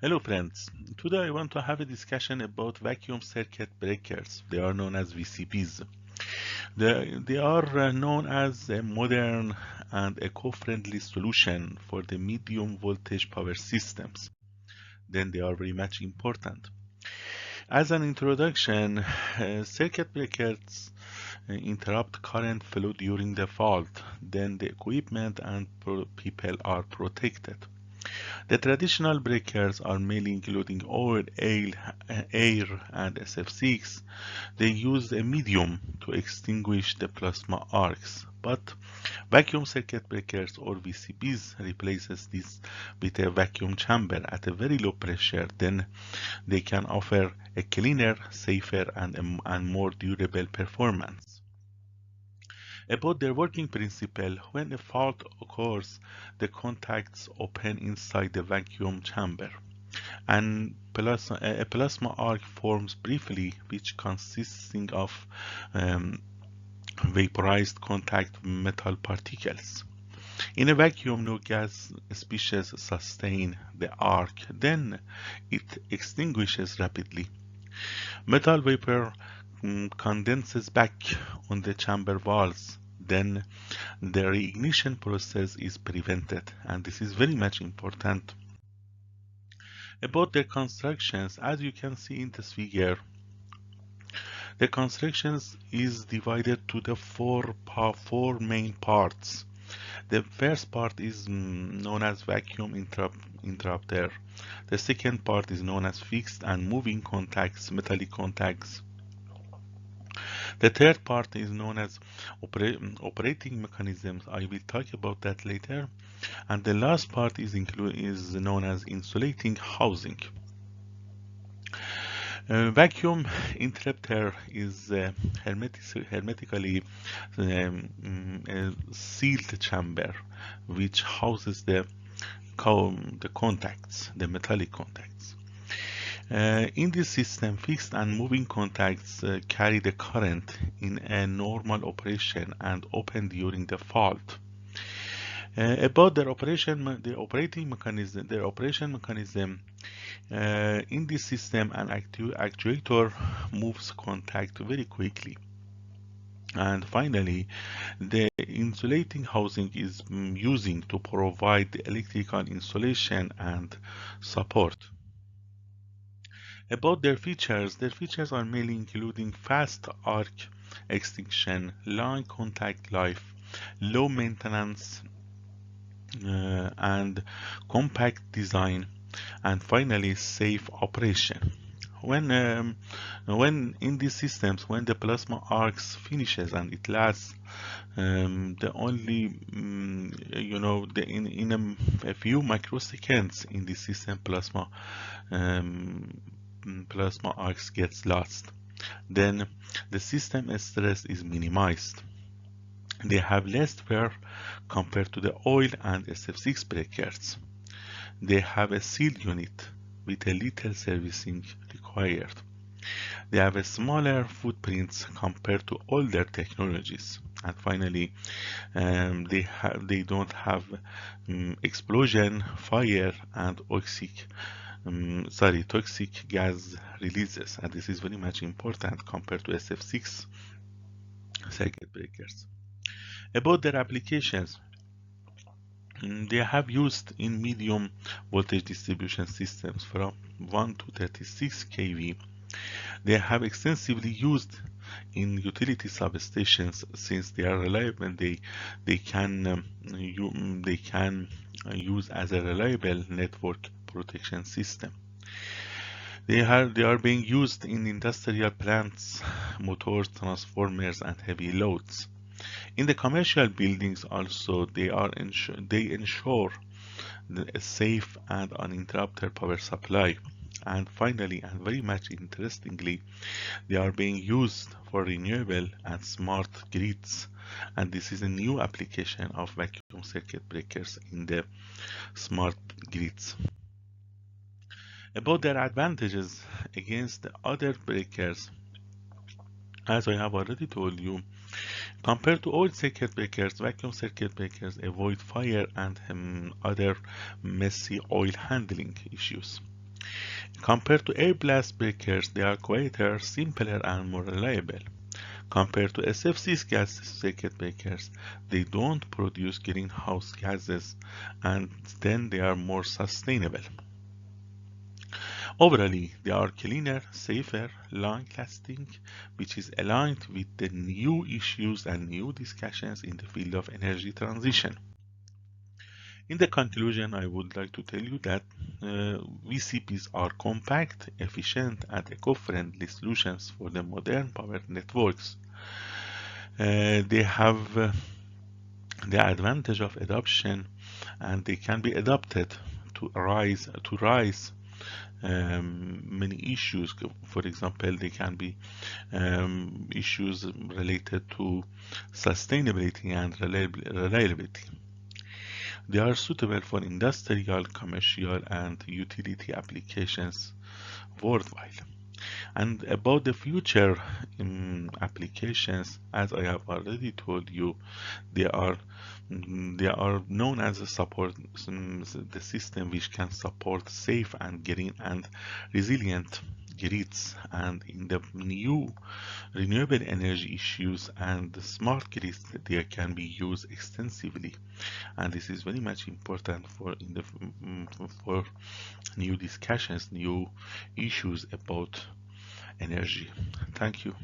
Hello friends, today I want to have a discussion about vacuum circuit breakers. They are known as VCBs. They are known as a modern and eco-friendly solution for the medium voltage power systems. Then they are very much important. As an introduction, circuit breakers interrupt current flow during the fault. Then the equipment and people are protected. The traditional breakers are mainly including oil, air, and SF6. They use a medium to extinguish the plasma arcs, but vacuum circuit breakers or VCBs replaces this with a vacuum chamber at a very low pressure. Then they can offer a cleaner, safer, and more durable performance. About their working principle, when a fault occurs, the contacts open inside the vacuum chamber, and a plasma arc forms briefly, which consisting of um, vaporized contact metal particles. In a vacuum, no gas species sustain the arc, then it extinguishes rapidly. Metal vapor condenses back on the chamber walls, then the reignition process is prevented, and this is very much important. About the constructions, as you can see in this figure, the constructions is divided to the four main parts. The first part is known as vacuum interrupter. The second part is known as fixed and moving contacts, metallic contacts. The third part is known as operating mechanisms. I will talk about that later. And the last part is known as insulating housing. Vacuum interrupter is hermetically a sealed chamber which houses the contacts, the metallic contacts. In this system, fixed and moving contacts carry the current in a normal operation and open during the fault. About their operation mechanism, in this system, an actuator moves contact very quickly. And finally, the insulating housing is using to provide the electrical insulation and support. About their features are mainly including fast arc extinction, long contact life, low maintenance, and compact design, and finally safe operation. When in these systems, when the plasma arcs finishes and it lasts, the only in a few microseconds in the system, um, plasma arcs gets lost. Then the system stress is minimized. They have less wear compared to the oil and SF6 breakers. They have a sealed unit with a little servicing required. They have a smaller footprints compared to older technologies. And finally, they don't have explosion, fire, and toxic gas releases, and this is very much important compared to SF6 circuit breakers. About their applications, they have used in medium voltage distribution systems from 1 to 36 kV. They have extensively used in utility substations since they are reliable and they can use as a reliable network protection system. They are being used in industrial plants, motors, transformers, and heavy loads. In the commercial buildings also, they ensure a safe and uninterrupted power supply. And finally, and very much interestingly, they are being used for renewable and smart grids. And this is a new application of vacuum circuit breakers in the smart grids. About their advantages against the other breakers, as I have already told you, compared to old circuit breakers, vacuum circuit breakers avoid fire and other messy oil handling issues. Compared to air blast breakers, they are quieter, simpler, and more reliable. Compared to SFC's gas circuit breakers, they don't produce greenhouse gases, and then they are more sustainable. Overall, they are cleaner, safer, long-lasting, which is aligned with the new issues and new discussions in the field of energy transition. In the conclusion, I would like to tell you that VCPs are compact, efficient, and eco-friendly solutions for the modern power networks. They have the advantage of adoption, and they can be adapted to rise many issues. For example, they can be issues related to sustainability and reliability. They are suitable for industrial, commercial, and utility applications worldwide. And about the future applications, as I have already told you, they are known as a support the system which can support safe and green and resilient grids, and in the new renewable energy issues and the smart grids, they can be used extensively, and this is very much important for for new discussions, new issues about energy. Thank you.